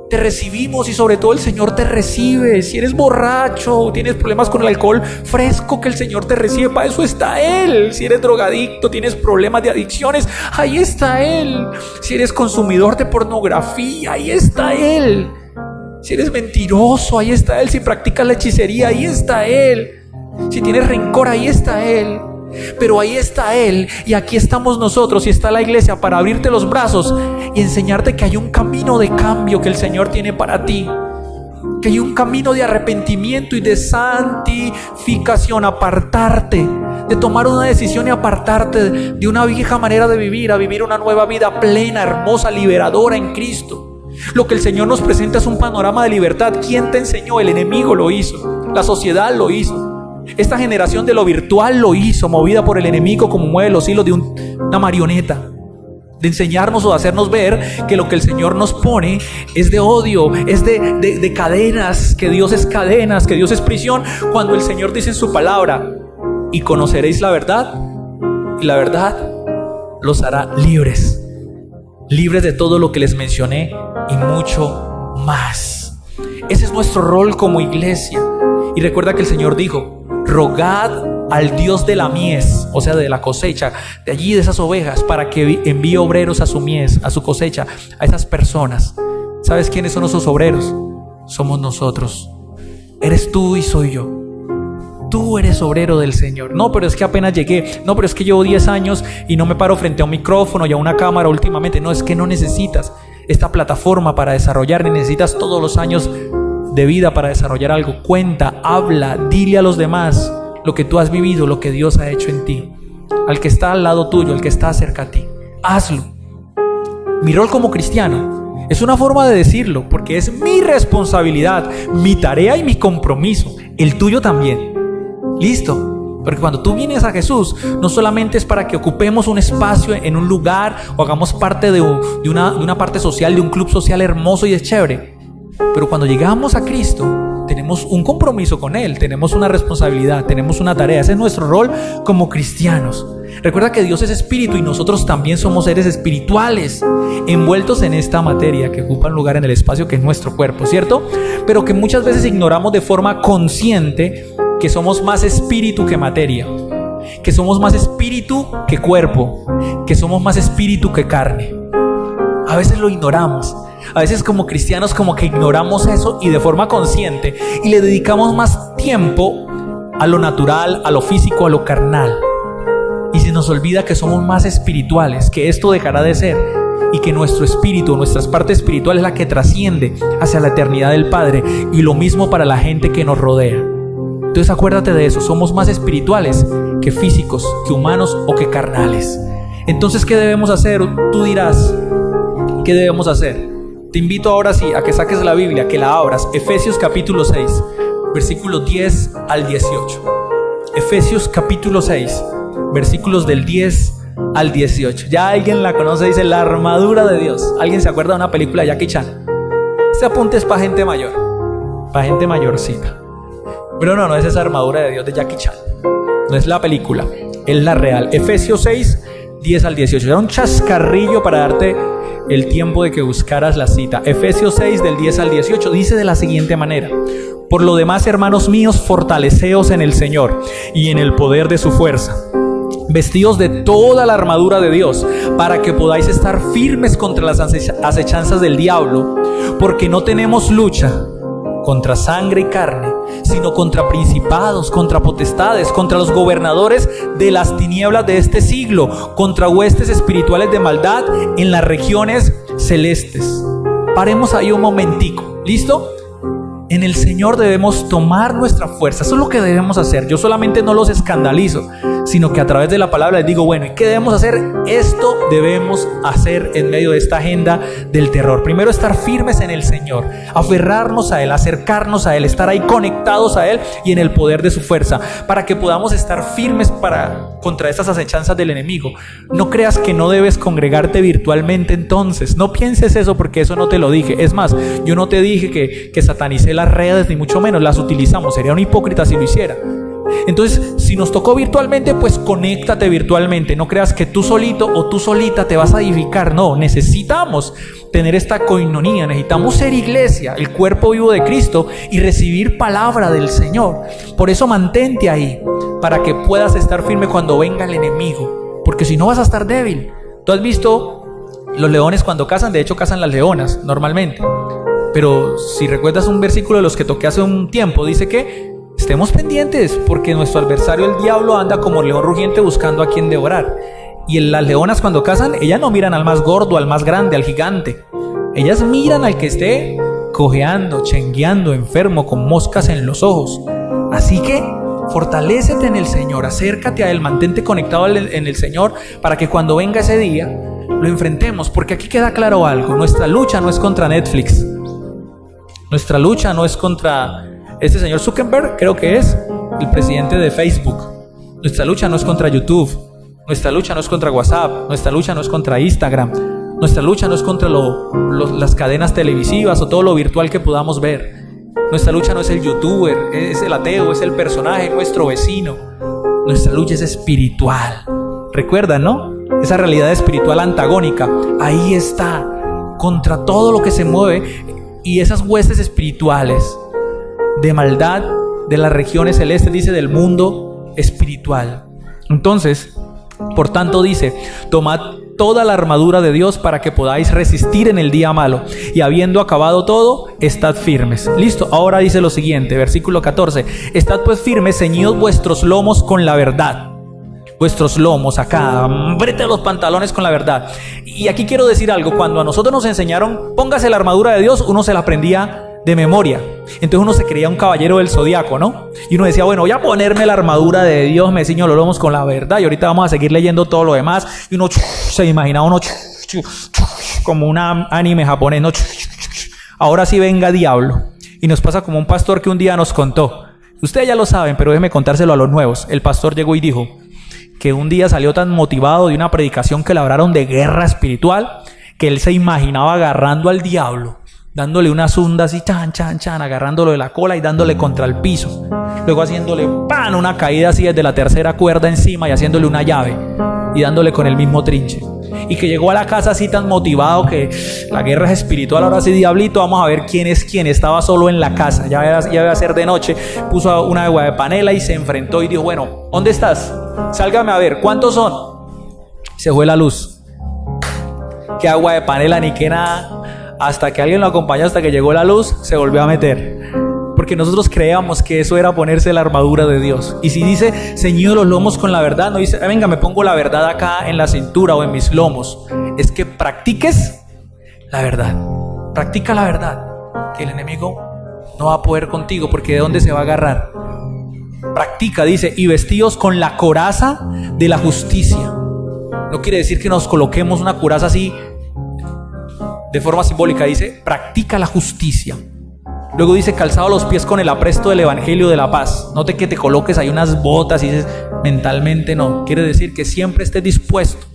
te recibimos, y sobre todo el Señor te recibe. Si eres borracho, tienes problemas con el alcohol, fresco, que el Señor te recibe. Para eso está Él. Si eres drogadicto, tienes problemas de adicciones, ahí está Él. Si eres consumidor de pornografía, ahí está Él. Si eres mentiroso, ahí está Él. Si practicas la hechicería, ahí está Él. Si tienes rencor, ahí está Él. Pero ahí está Él, y aquí estamos nosotros, y está la iglesia para abrirte los brazos y enseñarte que hay un camino de cambio que el Señor tiene para ti, que hay un camino de arrepentimiento y de santificación. Apartarte, de tomar una decisión y apartarte de una vieja manera de vivir, a vivir una nueva vida plena, hermosa, liberadora en Cristo. Lo que el Señor nos presenta es un panorama de libertad. ¿Quién te enseñó? El enemigo lo hizo, la sociedad lo hizo. Esta generación de lo virtual lo hizo, movida por el enemigo como mueve los hilos de una marioneta, de enseñarnos o de hacernos ver que lo que el Señor nos pone es de odio, es de cadenas, que Dios es cadenas, que Dios es prisión, cuando el Señor dice en su palabra: y conoceréis la verdad, y la verdad los hará libres, libres de todo lo que les mencioné y mucho más. Ese es nuestro rol como iglesia. Y recuerda que el Señor dijo: rogad al Dios de la mies, o sea, de la cosecha, de allí, de esas ovejas, para que envíe obreros a su mies, a su cosecha, a esas personas. ¿Sabes quiénes son esos obreros? Somos nosotros. Eres tú y soy yo. Tú eres obrero del Señor. No, pero es que apenas llegué. No, pero es que llevo 10 años y no me paro frente a un micrófono y a una cámara últimamente. No, es que no necesitas esta plataforma para desarrollar, ni necesitas todos los años de vida para desarrollar algo. Cuenta, habla, dile a los demás lo que tú has vivido, lo que Dios ha hecho en ti, al que está al lado tuyo, al que está cerca a ti. Hazlo. Mi rol como cristiano es una forma de decirlo, porque es mi responsabilidad, mi tarea y mi compromiso. El tuyo también. Listo. Porque cuando tú vienes a Jesús, no solamente es para que ocupemos un espacio en un lugar o hagamos parte de una parte social, de un club social hermoso y es chévere. Pero cuando llegamos a Cristo, tenemos un compromiso con Él, tenemos una responsabilidad, tenemos una tarea. Ese es nuestro rol como cristianos. Recuerda que Dios es espíritu y nosotros también somos seres espirituales, envueltos en esta materia que ocupa un lugar en el espacio que es nuestro cuerpo, ¿cierto? Pero que muchas veces ignoramos de forma consciente que somos más espíritu que materia, que somos más espíritu que cuerpo, que somos más espíritu que carne. A veces lo ignoramos. A veces como cristianos como que ignoramos eso y de forma consciente, y le dedicamos más tiempo a lo natural, a lo físico, a lo carnal. Y se nos olvida que somos más espirituales, que esto dejará de ser y que nuestro espíritu, nuestras partes espirituales es la que trasciende hacia la eternidad del Padre, y lo mismo para la gente que nos rodea. Entonces acuérdate de eso, somos más espirituales que físicos, que humanos o que carnales. Entonces, ¿qué debemos hacer? Tú dirás, ¿qué debemos hacer? Te invito ahora sí a que saques la Biblia, que la abras. Efesios capítulo 6, versículos 10 al 18. Efesios capítulo 6, versículos del 10 al 18. Ya alguien la conoce, dice la armadura de Dios. ¿Alguien se acuerda de una película de Jackie Chan? Este apunte es para gente mayor, para gente mayorcita. Pero no es esa armadura de Dios de Jackie Chan. No es la película, es la real. Efesios 6, 10 al 18. Era un chascarrillo para darte el tiempo de que buscaras la cita. Efesios 6 del 10 al 18 dice de la siguiente manera: por lo demás, hermanos míos, fortaleceos en el Señor y en el poder de su fuerza, vestidos de toda la armadura de Dios, para que podáis estar firmes contra las acechanzas del diablo, porque no tenemos lucha contra sangre y carne, sino contra principados, contra potestades, contra los gobernadores de las tinieblas de este siglo, contra huestes espirituales de maldad en las regiones celestes. Paremos ahí un momentico, ¿listo? En el Señor debemos tomar nuestra fuerza. Eso es lo que debemos hacer. Yo solamente no los escandalizo, sino que a través de la palabra les digo, bueno, ¿y qué debemos hacer? Esto debemos hacer en medio de esta agenda del terror. Primero, estar firmes en el Señor, aferrarnos a Él, acercarnos a Él, estar ahí conectados a Él y en el poder de su fuerza, para que podamos estar firmes contra estas acechanzas del enemigo. No creas que no debes congregarte virtualmente entonces. No pienses eso, porque eso no te lo dije. Es más, yo no te dije que satanicé las redes, ni mucho menos. Las utilizamos. Sería un hipócrita si lo hiciera. Entonces, si nos tocó virtualmente, pues conéctate virtualmente. No creas que tú solito o tú solita te vas a edificar. No, necesitamos tener esta coinonía. Necesitamos ser iglesia, el cuerpo vivo de Cristo, y recibir palabra del Señor. Por eso mantente ahí, para que puedas estar firme cuando venga el enemigo, porque si no vas a estar débil. Tú has visto los leones cuando cazan. De hecho, cazan las leonas normalmente. Pero si recuerdas un versículo de los que toqué hace un tiempo, dice que estemos pendientes, porque nuestro adversario, el diablo, anda como león rugiente buscando a quien devorar. Y las leonas, cuando cazan, ellas no miran al más gordo, al más grande, al gigante. Ellas miran al que esté cojeando, chengueando, enfermo, con moscas en los ojos. Así que fortalécete en el Señor, acércate a Él, mantente conectado en el Señor, para que cuando venga ese día lo enfrentemos. Porque aquí queda claro algo: nuestra lucha no es contra Netflix, nuestra lucha no es contra este señor Zuckerberg, creo que es el presidente de Facebook. Nuestra lucha no es contra YouTube, nuestra lucha no es contra WhatsApp, nuestra lucha no es contra Instagram, nuestra lucha no es contra las cadenas televisivas o todo lo virtual que podamos ver. Nuestra lucha no es el youtuber, es el ateo, es el personaje, nuestro vecino. Nuestra lucha es espiritual. ¿Recuerdan, no? Esa realidad espiritual antagónica, ahí está, contra todo lo que se mueve, y esas huestes espirituales de maldad de las regiones celestes, dice, del mundo espiritual. Entonces, por tanto, dice: tomad toda la armadura de Dios para que podáis resistir en el día malo, y habiendo acabado todo, estad firmes. Listo. Ahora dice lo siguiente, versículo 14: estad pues firmes, ceñidos vuestros lomos con la verdad. Vuestros lomos acá, brete los pantalones con la verdad. Y aquí quiero decir algo: cuando a nosotros nos enseñaron, póngase la armadura de Dios, uno se la aprendía de memoria. Entonces uno se creía un caballero del zodiaco, ¿no? Y uno decía, bueno, voy a ponerme la armadura de Dios, me ciño los lomos con la verdad, y ahorita vamos a seguir leyendo todo lo demás. Y uno se imaginaba uno como un anime japonés, ¿no? Ahora sí venga diablo. Y nos pasa como un pastor que un día nos contó. Ustedes ya lo saben, pero déjenme contárselo a los nuevos. El pastor llegó y dijo que un día salió tan motivado de una predicación que le hablaron de guerra espiritual, que él se imaginaba agarrando al diablo, dándole una zunda así, chan, chan, chan, agarrándolo de la cola y dándole contra el piso. Luego haciéndole ¡pan! Una caída así desde la tercera cuerda encima y haciéndole una llave y dándole con el mismo trinche. Y que llegó a la casa así tan motivado que la guerra es espiritual. Ahora sí, diablito, vamos a ver quién es quién. Estaba solo en la casa, ya iba a ser de noche. Puso una agua de panela y se enfrentó y dijo, bueno, ¿dónde estás? Sálgame a ver, ¿cuántos son? Se fue la luz. Qué agua de panela ni qué nada. Hasta que alguien lo acompañó, hasta que llegó la luz, se volvió a meter. porque nosotros creíamos que eso era ponerse la armadura de Dios. Y si dice ceñido los lomos con la verdad, no dice venga, me pongo la verdad acá en la cintura o en mis lomos. Es que practiques la verdad. Practica la verdad, que el enemigo no va a poder contigo, porque ¿de dónde se va a agarrar? Practica, dice, y vestidos con la coraza de la justicia. No quiere decir que nos coloquemos una coraza así de forma simbólica, dice practica la justicia. Luego dice calzado los pies con el apresto del evangelio de la paz. Note que te coloques ahí unas botas y dices mentalmente no. Quiere decir que siempre estés dispuesto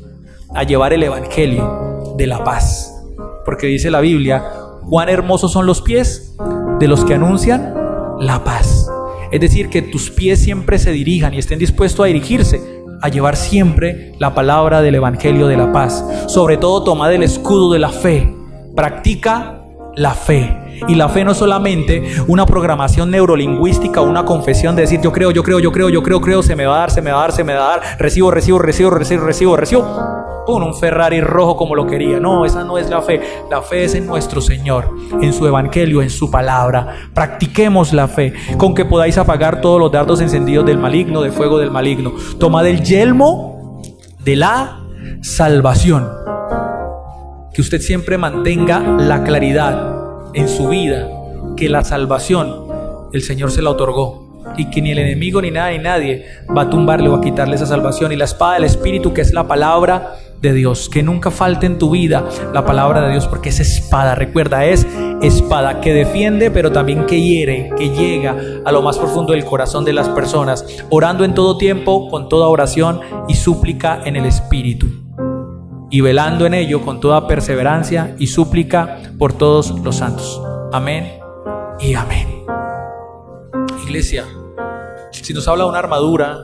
a llevar el evangelio de la paz, porque dice la Biblia, cuán hermosos son los pies de los que anuncian la paz. Es decir, que tus pies siempre se dirijan y estén dispuestos a dirigirse a llevar siempre la palabra del evangelio de la paz. Sobre todo tomad el escudo de la fe. Practica la fe. Y la fe no es solamente una programación neurolingüística o una confesión de decir yo creo, se me va a dar, recibo. Pum, un Ferrari rojo como lo quería. No, esa no es la fe. La fe es en nuestro Señor, en su evangelio, en su palabra. Practiquemos la fe, con que podáis apagar todos los dardos encendidos del maligno, de fuego del maligno. Tomad el yelmo de la salvación. Que usted siempre mantenga la claridad en su vida, que la salvación el Señor se la otorgó, y que ni el enemigo ni nada ni nadie va a tumbarle o a quitarle esa salvación. Y la espada del Espíritu, que es la palabra de Dios, que nunca falte en tu vida la palabra de Dios, porque es espada, recuerda, es espada que defiende, pero también que hiere, que llega a lo más profundo del corazón de las personas, orando en todo tiempo con toda oración y súplica en el Espíritu, y velando en ello con toda perseverancia y súplica por todos los santos. Amén y amén. Iglesia, si nos habla de una armadura,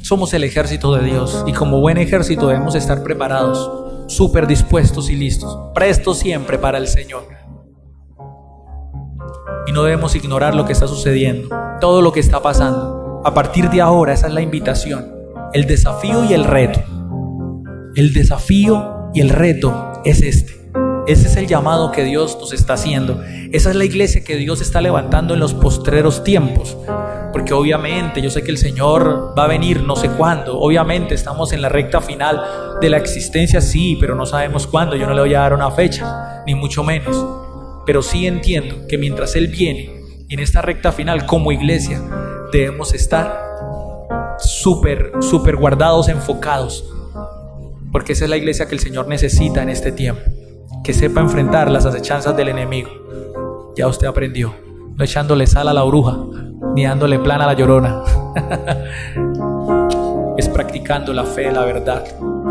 somos el ejército de Dios, y como buen ejército debemos estar preparados, súper dispuestos y listos, prestos siempre para el Señor. Y no debemos ignorar lo que está sucediendo, todo lo que está pasando. A partir de ahora, esa es la invitación, el desafío y el reto. El desafío y el reto es este. Ese es el llamado que Dios nos está haciendo. Esa es la iglesia que Dios está levantando en los postreros tiempos. Porque obviamente yo sé que el Señor va a venir no sé cuándo. Obviamente estamos en la recta final de la existencia, sí, pero no sabemos cuándo. Yo no le voy a dar una fecha, ni mucho menos. Pero sí entiendo que mientras Él viene, en esta recta final como iglesia, debemos estar súper guardados, enfocados. Porque esa es la iglesia que el Señor necesita en este tiempo, que sepa enfrentar las acechanzas del enemigo. Ya usted aprendió, no echándole sal a la bruja, ni dándole plan a la llorona. Es practicando la fe, la verdad,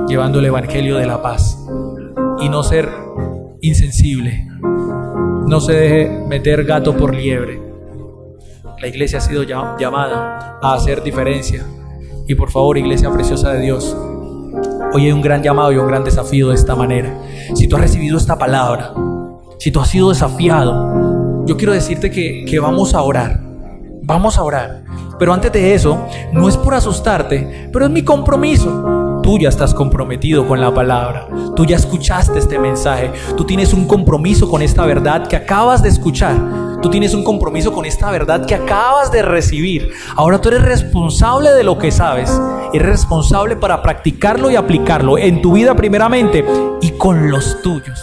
llevando el evangelio de la paz, y no ser insensible. No se deje meter gato por liebre. La iglesia ha sido llamada a hacer diferencia. Y por favor, iglesia preciosa de Dios, hoy hay un gran llamado y un gran desafío de esta manera. Si tú has recibido esta palabra, si tú has sido desafiado, yo quiero decirte que vamos a orar. Vamos a orar. Pero antes de eso, no es por asustarte, pero es mi compromiso. Tú ya estás comprometido con la palabra. Tú ya escuchaste este mensaje. Tú tienes un compromiso con esta verdad que acabas de escuchar. Tú tienes un compromiso con esta verdad que acabas de recibir. Ahora tú eres responsable de lo que sabes. Eres responsable para practicarlo y aplicarlo en tu vida primeramente y con los tuyos.